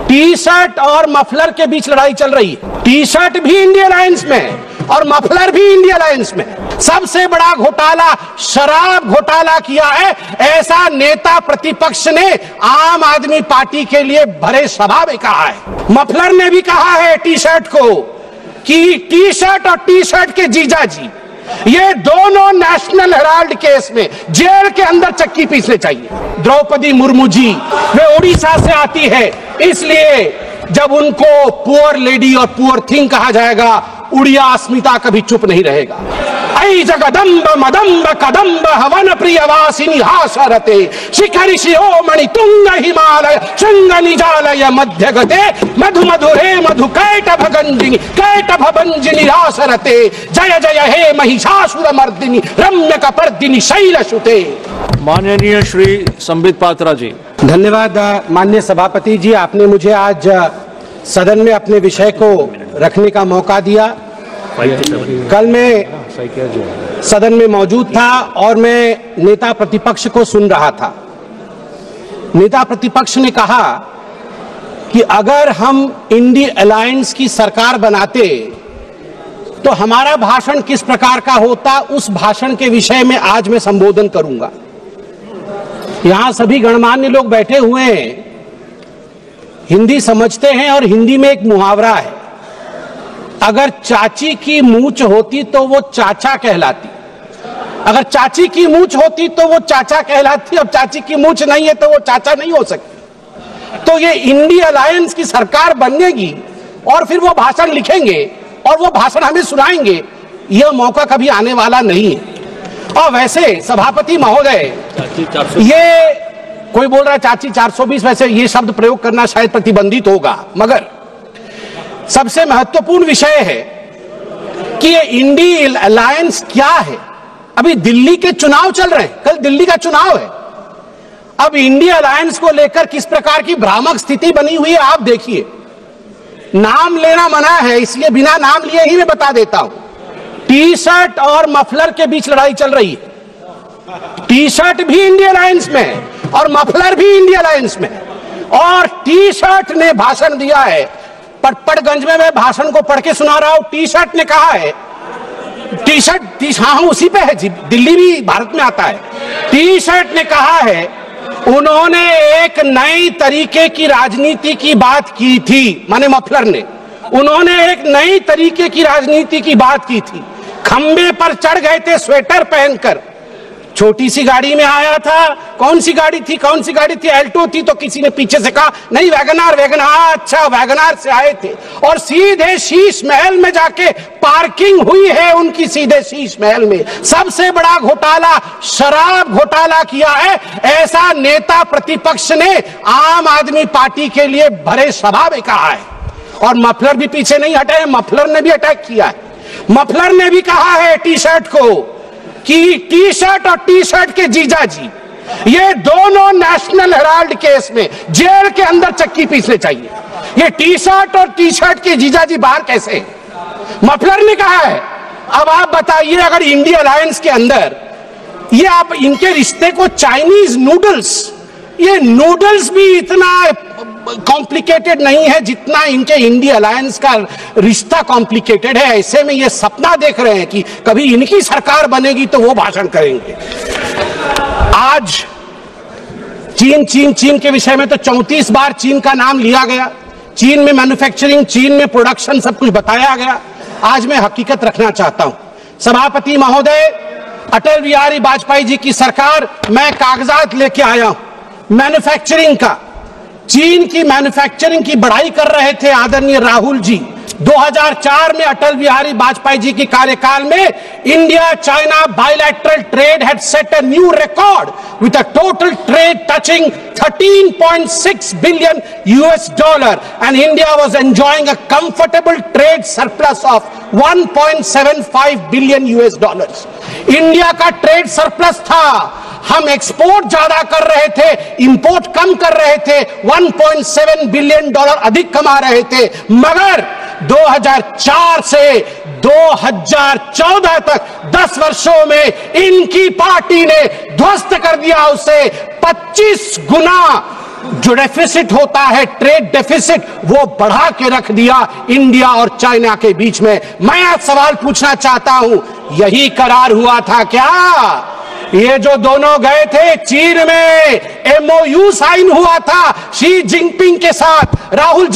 T shirt और muffler के बीच लड़ाई चल रही है। टी शर्ट भी इंडिया अलायंस में है और मफलर भी इंडिया अलायंस में है। सबसे बड़ा घोटाला शराब घोटाला किया है, ऐसा नेता प्रतिपक्ष ने आम आदमी पार्टी के लिए भरे सभा में कहा है। मफलर ने भी कहा है टी शर्ट को कि टी शर्ट और टी शर्ट के जीजाजी ये दोनों नेशनल हेराल्ड केस में जेल के अंदर चक्की पीसने चाहिए। द्रौपदी मुर्मू जी वे उड़ीसा से आती है, इसलिए जब उनको पुअर लेडी और पुअर थिंग कहा जाएगा, उड़िया अस्मिता कभी चुप नहीं रहेगा। ऐ जगदम्ब मदम्ब कदम्ब हवन प्रिय वासिनी हासरते शिखरि शिरोमणि तुंग हिमालय शृंग निजालय मध्य गते मधु मधुरे मधु कैटभ भंजिनी रासरते जय जय हे महिषासुर मर्दिनी रम्य कपर्दिनी शैलसुते। माननीय श्री संबित पात्रा जी। धन्यवाद माननीय सभापति जी, आपने मुझे आज सदन में अपने विषय को रखने का मौका दिया। कल मैं सदन में मौजूद था और मैं नेता प्रतिपक्ष को सुन रहा था। नेता प्रतिपक्ष ने कहा कि अगर हम इंडिया अलायंस की सरकार बनाते तो हमारा भाषण किस प्रकार का होता, उस भाषण के विषय में आज मैं संबोधन करूंगा। यहां सभी गणमान्य लोग बैठे हुए हैं, हिंदी समझते हैं और हिंदी में एक मुहावरा है, अगर चाची की मूंछ होती तो वो चाचा कहलाती, अगर चाची की मूंछ होती तो वो चाचा कहलाती, अब चाची की मूंछ नहीं है तो वो चाचा नहीं हो सकती। तो ये इंडिया अलायंस की सरकार बनेगी और फिर वो भाषण लिखेंगे और वो भाषण हमें सुनाएंगे, यह मौका कभी आने वाला नहीं है। और वैसे सभापति महोदय, ये कोई बोल रहा है चाची 420, वैसे ये शब्द प्रयोग करना शायद प्रतिबंधित होगा, मगर सबसे महत्वपूर्ण विषय है कि ये इंडिया अलायंस क्या है। अभी दिल्ली के चुनाव चल रहे हैं, कल दिल्ली का चुनाव है। अब इंडिया अलायंस को लेकर किस प्रकार की भ्रामक स्थिति बनी हुई है आप देखिए। नाम लेना मना है, इसलिए बिना नाम लिए ही मैं बता देता हूं। टी शर्ट और मफलर के बीच लड़ाई चल रही है। टी शर्ट भी इंडिया अलायंस में है और मफलर भी इंडिया अलायंस में है। और टी शर्ट ने भाषण दिया है, पटपड़गंज में मैं भाषण को पढ़ के सुना रहा हूं। टी शर्ट ने कहा है, टी शर्ट हाँ उसी पे है जी, दिल्ली भी भारत में आता है। टी शर्ट ने कहा है, उन्होंने एक नई तरीके की राजनीति की बात की थी, माने मफलर ने, उन्होंने एक नई तरीके की राजनीति की बात की थी। खंबे पर चढ़ गए थे स्वेटर पहनकर, छोटी सी गाड़ी में आया था। कौन सी गाड़ी थी, कौन सी गाड़ी थी, एल्टो थी, तो किसी ने पीछे से कहा नहीं वैगनार, वैगनार, अच्छा वैगनार से आए थे और सीधे शीश महल में जाके पार्किंग हुई है उनकी, सीधे शीश महल में। सबसे बड़ा घोटाला शराब घोटाला किया है, ऐसा नेता प्रतिपक्ष ने आम आदमी पार्टी के लिए भरे सभा में कहा है। और मफलर भी पीछे नहीं हटे, मफलर ने भी अटैक किया है। मफलर ने भी कहा है टी शर्ट को कि टी शर्ट और टी शर्ट के जीजाजी ये दोनों नेशनल हेराल्ड केस में जेल के अंदर चक्की पीसने चाहिए। ये टी शर्ट और टी शर्ट के जीजाजी बाहर कैसे, मफलर ने कहा है। अब आप बताइए, अगर इंडिया अलायंस के अंदर ये आप इनके रिश्ते को चाइनीज नूडल्स, ये नूडल्स भी इतना कॉम्प्लिकेटेड नहीं है जितना इनके इंडिया अलायंस का रिश्ता कॉम्प्लिकेटेड है। ऐसे में ये सपना देख रहे हैं कि कभी इनकी सरकार बनेगी तो वो भाषण करेंगे। आज चीन के विषय में तो 34 बार चीन का नाम लिया गया, चीन में मैन्युफैक्चरिंग, चीन में प्रोडक्शन, सब कुछ बताया गया। आज मैं हकीकत रखना चाहता हूं। सभापति महोदय, अटल बिहारी वाजपेयी जी की सरकार, मैं कागजात लेके आया हूं मैन्युफैक्चरिंग का। चीन की मैन्युफैक्चरिंग की बढ़ाई कर रहे थे आदरणीय राहुल जी। 2004 में अटल बिहारी वाजपेयी जी के कार्यकाल में India China bilateral trade had set a new record with a total trade touching $13.6 billion and India was enjoying a comfortable trade surplus of $1.75 billion। India का ट्रेड सरप्लस था, हम एक्सपोर्ट ज्यादा कर रहे थे, इंपोर्ट कम कर रहे थे, $1.7 बिलियन अधिक कमा रहे थे। मगर 2004 से 2014 तक 10 वर्षों में इनकी पार्टी ने ध्वस्त कर दिया उसे। 25 गुना जो डेफिसिट होता है, ट्रेड डेफिसिट, वो बढ़ा के रख दिया इंडिया और चाइना के बीच में। मैं आज सवाल पूछना चाहता हूं, यही करार हुआ था क्या? ये जो दोनों गए थे चीन में, MOU साइन हुआ था शी जिनपिंग के साथ, राहुल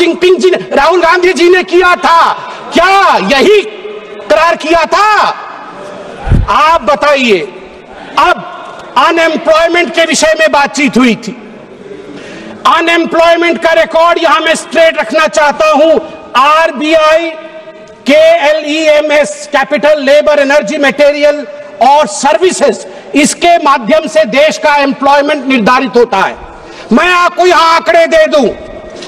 गांधी जी ने किया था क्या? यही करार किया था? आप बताइए। अब अनएम्प्लॉयमेंट के विषय में बातचीत हुई थी। अनएम्प्लॉयमेंट का रिकॉर्ड यहां मैं स्ट्रेट रखना चाहता हूं। RBI KLEMS, capital, labour, energy, material और सर्विसेज, इसके माध्यम से देश का एम्प्लॉयमेंट निर्धारित होता है। मैं आपको यहां आंकड़े दे दूं,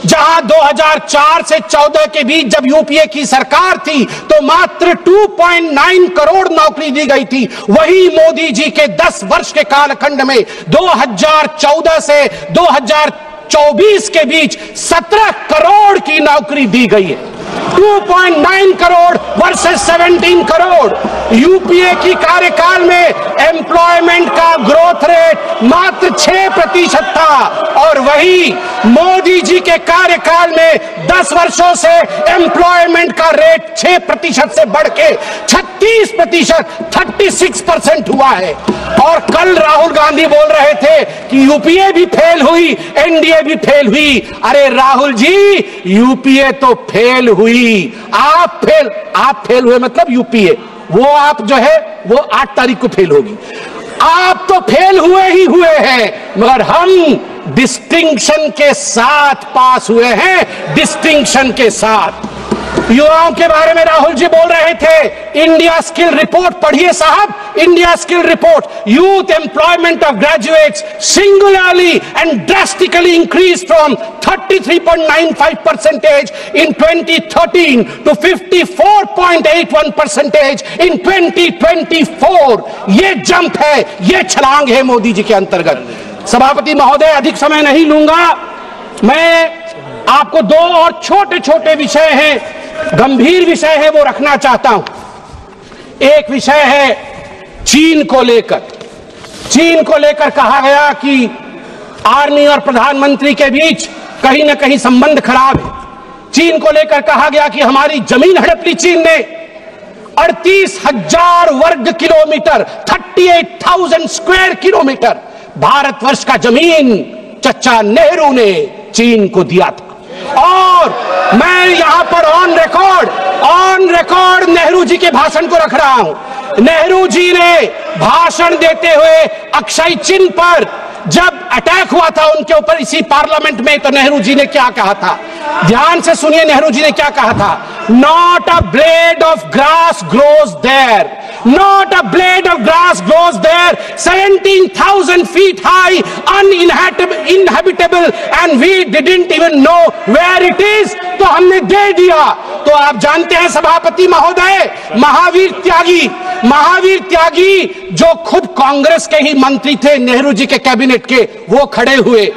जहां 2004 से 14 के बीच जब यूपीए की सरकार थी तो मात्र 2.9 करोड़ नौकरी दी गई थी। वही मोदी जी के 10 वर्ष के कालखंड में 2014 से 2024 के बीच 17 करोड़ की नौकरी दी गई है। 2.9 करोड़ वर्सेस 17 करोड़। यूपीए की कार्यकाल में एम्प्लॉयमेंट का ग्रोथ रेट मात्र 6% था और वही मोदी जी के कार्यकाल में 10 वर्षों से एम्प्लॉयमेंट का रेट 6% से बढ़ के 36%, 36% हुआ है। और कल राहुल गांधी बोल रहे थे कि यूपीए भी फेल हुई, एनडीए भी फेल हुई। अरे राहुल जी, यूपीए तो फेल हुई, आप फेल हुए, मतलब यूपीए, वो आप जो है वो 8 तारीख को फेल होगी। आप तो फेल हुए ही हुए हैं, मगर हम डिस्टिंक्शन के साथ पास हुए हैं, डिस्टिंक्शन के साथ। युवाओं के बारे में राहुल जी बोल रहे थे। इंडिया स्किल रिपोर्ट पढ़िए साहब, India skill report. Youth employment of graduates singularly and drastically increase from 33.95% in 2013 to 54.81% in 2024। ये जंप है, ये छलांग है मोदी जी के अंतर्गत। सभापति महोदय, अधिक समय नहीं लूंगा। मैं आपको 2 और छोटे छोटे विषय हैं, गंभीर विषय है, वो रखना चाहता हूं। एक विषय है चीन को लेकर। चीन को लेकर कहा गया कि आर्मी और प्रधानमंत्री के बीच कहीं ना कहीं संबंध खराब है। चीन को लेकर कहा गया कि हमारी जमीन हड़प ली चीन ने। 38,000 वर्ग किलोमीटर, 38,000 स्क्वायर किलोमीटर भारतवर्ष का जमीन चचा नेहरू ने चीन को दिया था। और मैं यहां पर ऑन रिकॉर्ड नेहरू जी के भाषण को रख रहा हूं। नेहरू जी ने भाषण देते हुए अक्षय चिन्ह पर जब अटैक हुआ था उनके ऊपर इसी पार्लियामेंट में, तो नेहरू जी ने क्या कहा था? ध्यान से सुनिए, नेहरू जी ने क्या कहा था? Not a blade of grass grows there, not a blade of grass grows there, 17,000 feet high, uninhabitable and we didn't even know where it is। तो हमने दे दिया। तो आप जानते हैं सभापति महोदय, महावीर त्यागी जो खुद कांग्रेस के ही मंत्री थे नेहरू जी के कैबिनेट के, वो खड़े हुए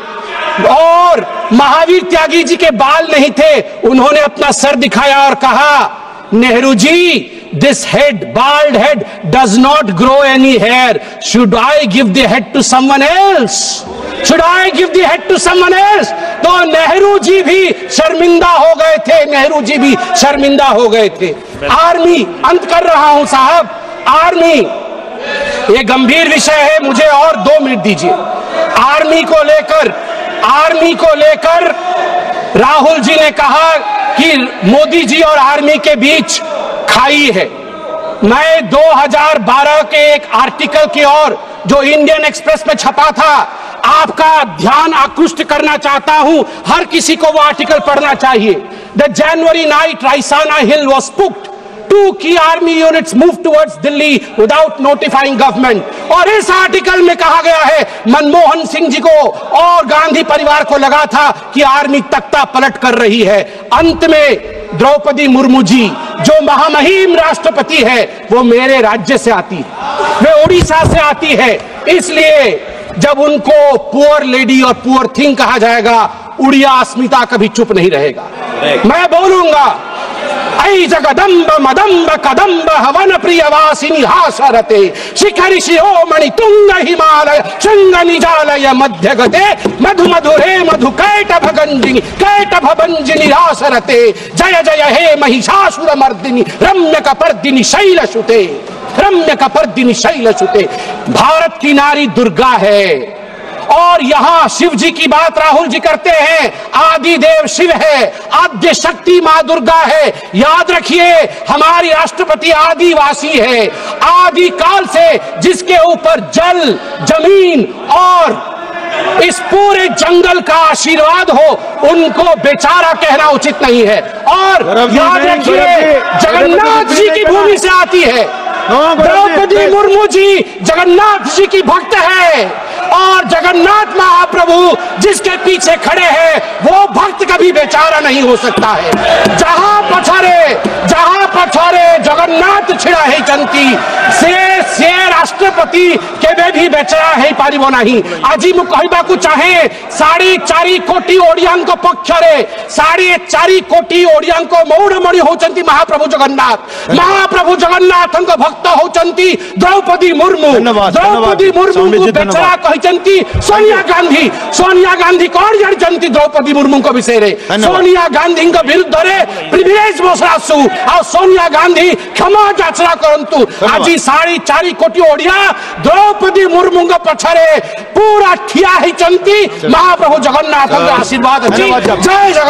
और महावीर त्यागी जी के बाल नहीं थे, उन्होंने अपना सर दिखाया और कहा, Nehru ji, this head, bald head does not grow any hair. Should I give the head to someone else? Should I give the head to someone else? तो नेहरू जी भी शर्मिंदा हो गए थे, नेहरू जी भी शर्मिंदा हो गए थे। आर्मी, अंत कर रहा हूं साहब, आर्मी ये गंभीर विषय है, मुझे और 2 मिनट दीजिए। आर्मी को लेकर राहुल जी ने कहा कि मोदी जी और आर्मी के बीच खाई है। मैं 2012 के एक आर्टिकल की ओर जो इंडियन एक्सप्रेस में छपा था, आपका ध्यान आकृष्ट करना चाहता हूं। हर किसी को वो आर्टिकल पढ़ना चाहिए। The January night Raisina Hill was spooked, 2 key army units moved towards Delhi without notifying government। और इस आर्टिकल में कहा गया है, मनमोहन सिंह जी को और गांधी परिवार को लगा था कि आर्मी तख्ता पलट कर रही है। अंत में द्रौपदी मुर्मू जी, जो महामहिम राष्ट्रपति है, वो मेरे राज्य से आती है, वे उड़ीसा से आती है। इसलिए जब उनको पुअर लेडी और पुअर थिंग कहा जाएगा, उड़िया अस्मिता कभी चुप नहीं रहेगा। मैं बोलूंगा ऐ जगदम्ब मदम्ब कदम्ब हवन प्रियवासिनी हासरते शिखरि शिरोमणि तुंग हिमालय शृंग निजालय मध्य गते मधु मधुरे मधु कैटभ भंजिनी रासरते जय जय हे महिषासुर मर्दिनी रम्य कपर्दिनी शैलसुते रम्य कपर्दिनी शैलसुते। भारत की नारी दुर्गा है और यहां शिव जी की बात राहुल जी करते हैं। आदि देव शिव है, आद्य शक्ति मां दुर्गा है। याद रखिए हमारी राष्ट्रपति आदिवासी है, आदि काल से जिसके ऊपर जल जमीन और इस पूरे जंगल का आशीर्वाद हो, उनको बेचारा कहना उचित नहीं है। और याद रखिए जगन्नाथ जी की भूमि से आती है। द्रौपदी मुर्मू जी जगन्नाथ जी की भक्त है और जगन्नाथ महाप्रभु जिसके पीछे खड़े हैं वो भक्त कभी बेचारा नहीं हो सकता है। जहां पछारे जगन्नाथ छिड़ा है चंती से राष्ट्रपति केबे भी बेचारा है पारिबो नहीं। आज मु कहबाकू चाहे 4.5 कोटी ओडियां पक्षरे 4.5 कोटी ओडियां मौड़मणि होचंती महाप्रभु जगन्नाथ। महाप्रभु जगन्नाथ भक्त होचंती द्रौपदी मुर्मू। द्रौपदी मुर्मू को बेचारा कहचंती सोनिया गांधी कौन जानती द्रौपदी मुर्मू को विषय रे। सोनिया गांधी विरुद्ध रे प्रिविलेज बसासु और सोनिया गांधी क्षमा याचना करंतु। आज 4.5 कोटी ओडिया द्रौपदी मुर्मू पछरे पूरा ठिया ही चंती महाप्रभु जगन्नाथ आशीर्वाद। जय जगन्नाथ।